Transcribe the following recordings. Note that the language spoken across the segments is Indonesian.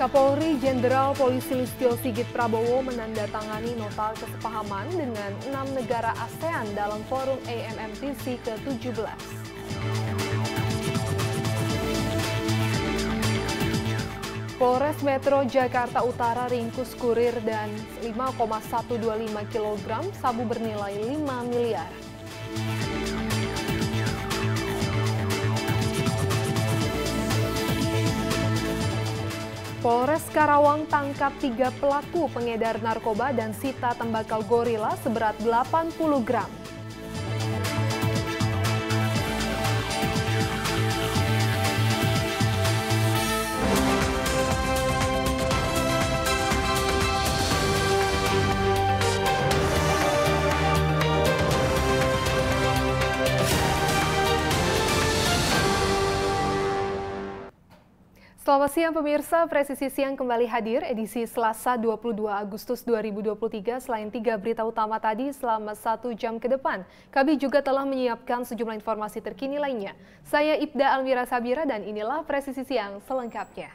Kapolri Jenderal Polisi Listio Sigit Prabowo menandatangani nota kesepahaman dengan 6 negara ASEAN dalam forum AMMTC ke-17. Polres Metro Jakarta Utara ringkus kurir dan 5,125 kg sabu bernilai 5 miliar. Polres Karawang tangkap 3 pelaku pengedar narkoba dan sita tembakau gorila seberat 80 gram. Selamat siang pemirsa, Presisi Siang kembali hadir edisi Selasa 22 Agustus 2023. Selain 3 berita utama tadi selama 1 jam ke depan, kami juga telah menyiapkan sejumlah informasi terkini lainnya. Saya Ibda Almira Sabira dan inilah Presisi Siang selengkapnya.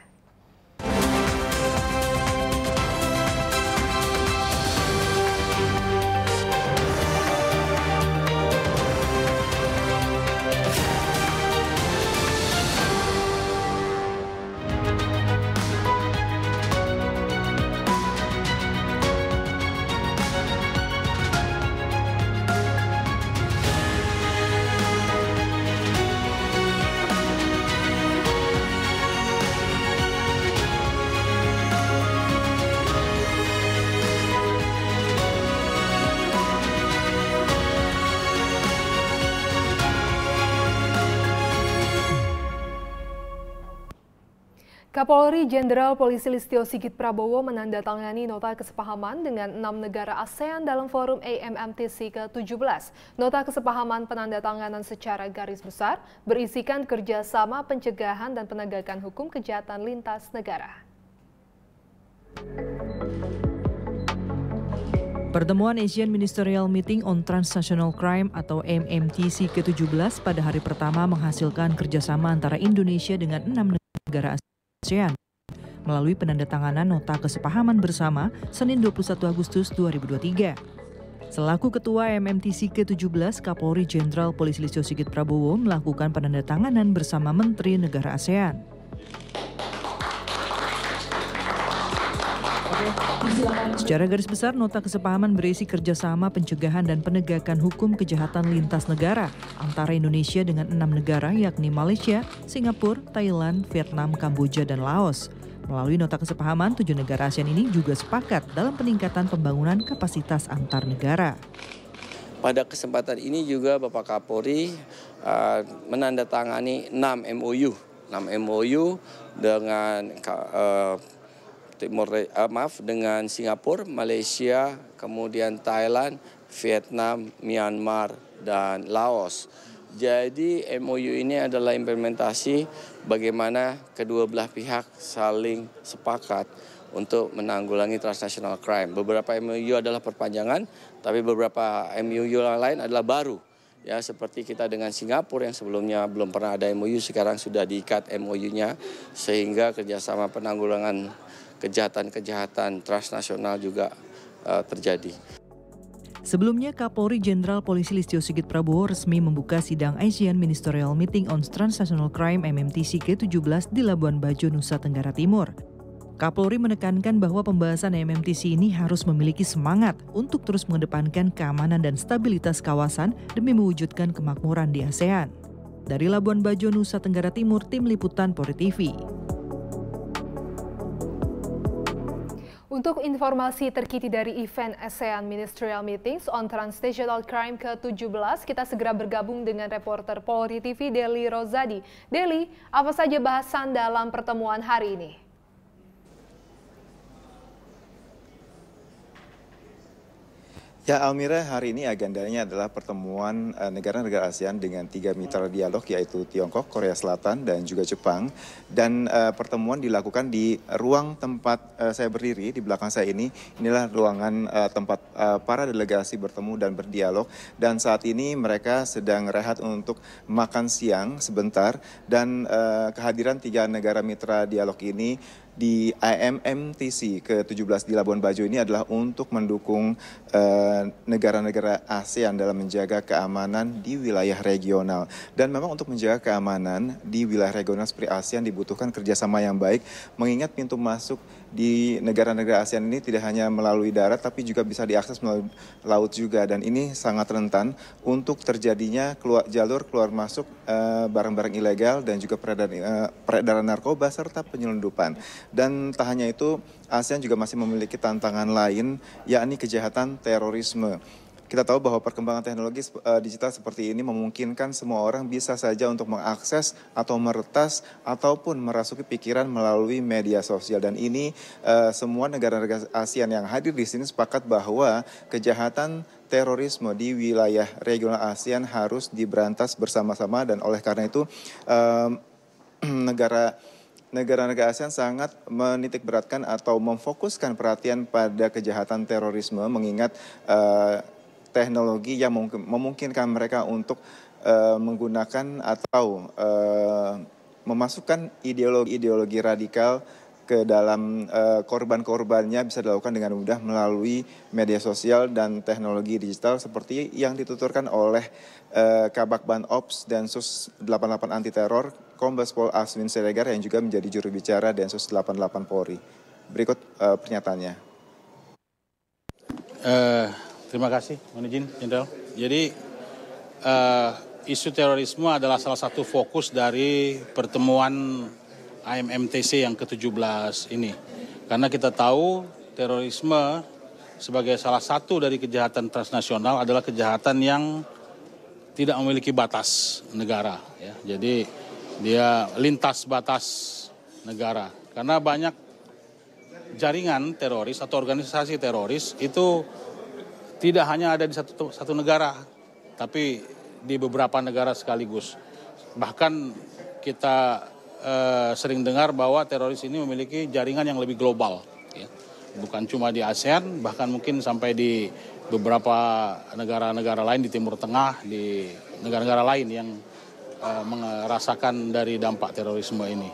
Kapolri Jenderal Polisi Listio Sigit Prabowo menandatangani nota kesepahaman dengan 6 negara ASEAN dalam forum AMMTC ke-17. Nota kesepahaman penandatanganan secara garis besar berisikan kerjasama pencegahan dan penegakan hukum kejahatan lintas negara. Pertemuan Asian Ministerial Meeting on Transnational Crime atau AMMTC ke-17 pada hari pertama menghasilkan kerjasama antara Indonesia dengan 6 negara ASEAN melalui penandatanganan nota kesepahaman bersama Senin 21 Agustus 2023. Selaku Ketua AMMTC ke-17, Kapolri Jenderal Polisi Listio Sigit Prabowo melakukan penandatanganan bersama Menteri Negara ASEAN. Secara garis besar, nota kesepahaman berisi kerjasama pencegahan dan penegakan hukum kejahatan lintas negara antara Indonesia dengan 6 negara yakni Malaysia, Singapura, Thailand, Vietnam, Kamboja, dan Laos. Melalui nota kesepahaman, 7 negara ASEAN ini juga sepakat dalam peningkatan pembangunan kapasitas antar negara. Pada kesempatan ini juga Bapak Kapolri menandatangani 6 MOU dengan dengan Singapura, Malaysia, kemudian Thailand, Vietnam, Myanmar, dan Laos. Jadi MOU ini adalah implementasi bagaimana kedua belah pihak saling sepakat untuk menanggulangi transnational crime. Beberapa MOU adalah perpanjangan, tapi beberapa MOU lain adalah baru. Ya, seperti kita dengan Singapura yang sebelumnya belum pernah ada MOU, sekarang sudah diikat MOU-nya sehingga kerjasama penanggulangan kejahatan transnasional juga terjadi. Sebelumnya, Kapolri Jenderal Polisi Listio Sigit Prabowo resmi membuka sidang Asian Ministerial Meeting on Transnational Crime AMMTC ke-17 di Labuan Bajo, Nusa Tenggara Timur. Kapolri menekankan bahwa pembahasan AMMTC ini harus memiliki semangat untuk terus mengedepankan keamanan dan stabilitas kawasan demi mewujudkan kemakmuran di ASEAN. Dari Labuan Bajo, Nusa Tenggara Timur, Tim Liputan Polri TV. Untuk informasi terkini dari event ASEAN Ministerial Meetings on Transnational Crime ke-17, kita segera bergabung dengan reporter Polri TV Deli Rozadi. Deli, apa saja bahasan dalam pertemuan hari ini? Ya, Almira, hari ini agendanya adalah pertemuan negara-negara ASEAN dengan 3 mitra dialog, yaitu Tiongkok, Korea Selatan, dan juga Jepang. Dan pertemuan dilakukan di ruang tempat saya berdiri di belakang saya ini. Inilah ruangan tempat para delegasi bertemu dan berdialog. Dan saat ini mereka sedang rehat untuk makan siang sebentar. Dan kehadiran 3 negara mitra dialog ini di IMMTC ke-17 di Labuan Bajo ini adalah untuk mendukung negara-negara ASEAN dalam menjaga keamanan di wilayah regional. Dan memang untuk menjaga keamanan di wilayah regional seperti ASEAN dibutuhkan kerjasama yang baik, mengingat pintu masuk di negara-negara ASEAN ini tidak hanya melalui darat tapi juga bisa diakses melalui laut juga, dan ini sangat rentan untuk terjadinya jalur keluar masuk barang-barang ilegal dan juga peredaran narkoba serta penyelundupan. Dan tak hanya itu, ASEAN juga masih memiliki tantangan lain, yakni kejahatan terorisme. Kita tahu bahwa perkembangan teknologi digital seperti ini memungkinkan semua orang bisa saja untuk mengakses atau meretas ataupun merasuki pikiran melalui media sosial. Dan ini semua negara-negara ASEAN yang hadir di sini sepakat bahwa kejahatan terorisme di wilayah regional ASEAN harus diberantas bersama-sama, dan oleh karena itu negara-negara ASEAN sangat menitik beratkan atau memfokuskan perhatian pada kejahatan terorisme, mengingat teknologi yang memungkinkan mereka untuk menggunakan atau memasukkan ideologi radikal ke dalam korban-korbannya bisa dilakukan dengan mudah melalui media sosial dan teknologi digital seperti yang dituturkan oleh Kabak Ban Ops Densus 88 Anti Teror Kombes Pol Aswin Siregar yang juga menjadi juru bicara Densus 88 Polri. Berikut pernyataannya. Terima kasih, Mohon izin, Jenderal. Jadi isu terorisme adalah salah satu fokus dari pertemuan IMMTC yang ke-17 ini. Karena kita tahu terorisme sebagai salah satu dari kejahatan transnasional adalah kejahatan yang tidak memiliki batas negara. Ya. Jadi dia lintas batas negara. Karena banyak jaringan teroris atau organisasi teroris itu tidak hanya ada di satu negara, tapi di beberapa negara sekaligus. Bahkan kita sering dengar bahwa teroris ini memiliki jaringan yang lebih global. Ya. Bukan cuma di ASEAN, bahkan mungkin sampai di beberapa negara-negara lain di Timur Tengah, di negara-negara lain yang merasakan dari dampak terorisme ini.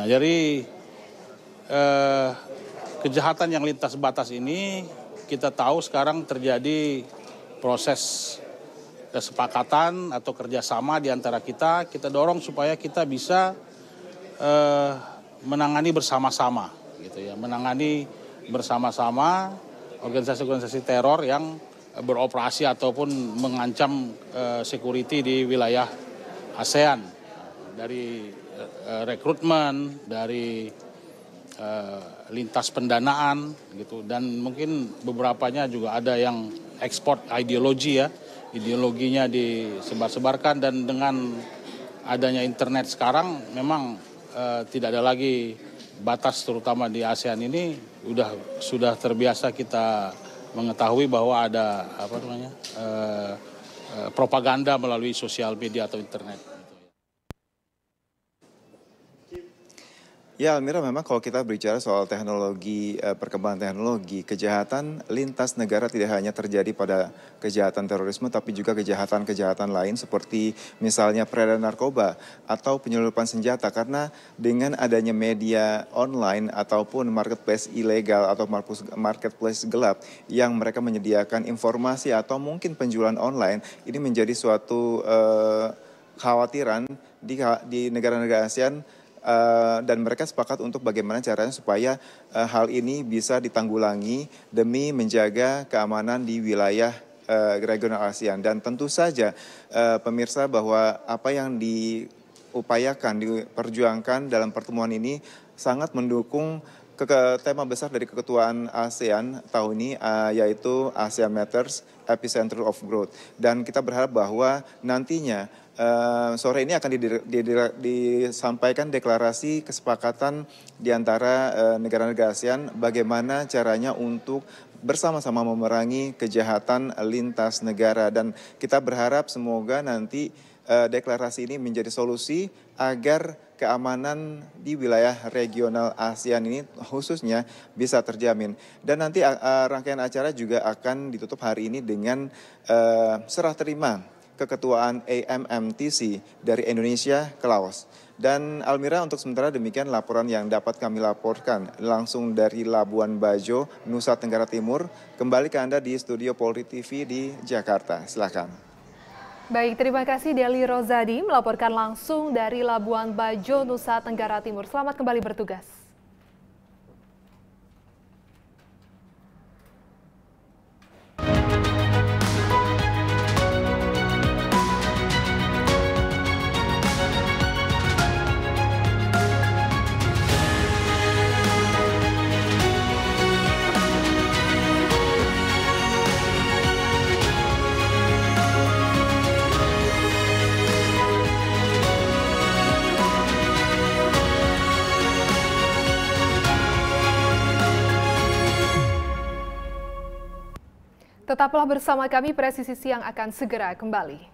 Nah, jadi kejahatan yang lintas batas ini kita tahu sekarang terjadi proses kesepakatan atau kerjasama di antara kita. Kita dorong supaya kita bisa menangani bersama-sama, gitu ya, menangani bersama-sama organisasi-organisasi teror yang beroperasi ataupun mengancam security di wilayah ASEAN, dari rekrutmen, dari lintas pendanaan gitu, dan mungkin beberapanya juga ada yang ekspor ideologi ya, ideologinya disebar-sebarkan, dan dengan adanya internet sekarang memang tidak ada lagi batas, terutama di ASEAN ini sudah terbiasa kita mengetahui bahwa ada propaganda melalui sosial media atau internet. Ya, Almira, memang kalau kita bicara soal teknologi, perkembangan teknologi, kejahatan lintas negara tidak hanya terjadi pada kejahatan terorisme, tapi juga kejahatan-kejahatan lain seperti misalnya peredaran narkoba atau penyelundupan senjata. Karena dengan adanya media online ataupun marketplace ilegal atau marketplace gelap yang mereka menyediakan informasi atau mungkin penjualan online, ini menjadi suatu kekhawatiran di negara-negara ASEAN. Dan mereka sepakat untuk bagaimana caranya supaya hal ini bisa ditanggulangi demi menjaga keamanan di wilayah regional ASEAN. Dan tentu saja pemirsa bahwa apa yang diupayakan, diperjuangkan dalam pertemuan ini sangat mendukung tema besar dari keketuaan ASEAN tahun ini, yaitu ASEAN Matters, Epicenter of Growth. Dan kita berharap bahwa nantinya sore ini akan disampaikan deklarasi kesepakatan di antara negara-negara ASEAN bagaimana caranya untuk bersama-sama memerangi kejahatan lintas negara. Dan kita berharap semoga nanti deklarasi ini menjadi solusi agar keamanan di wilayah regional ASEAN ini khususnya bisa terjamin. Dan nanti rangkaian acara juga akan ditutup hari ini dengan serah terima keketuaan AMMTC dari Indonesia ke Laos. Dan Almira, untuk sementara demikian laporan yang dapat kami laporkan langsung dari Labuan Bajo, Nusa Tenggara Timur. Kembali ke Anda di studio Polri TV di Jakarta. Silakan. Baik, terima kasih Deli Rozadi melaporkan langsung dari Labuan Bajo, Nusa Tenggara Timur. Selamat kembali bertugas. Tetaplah bersama kami, Presisi Siang akan segera kembali.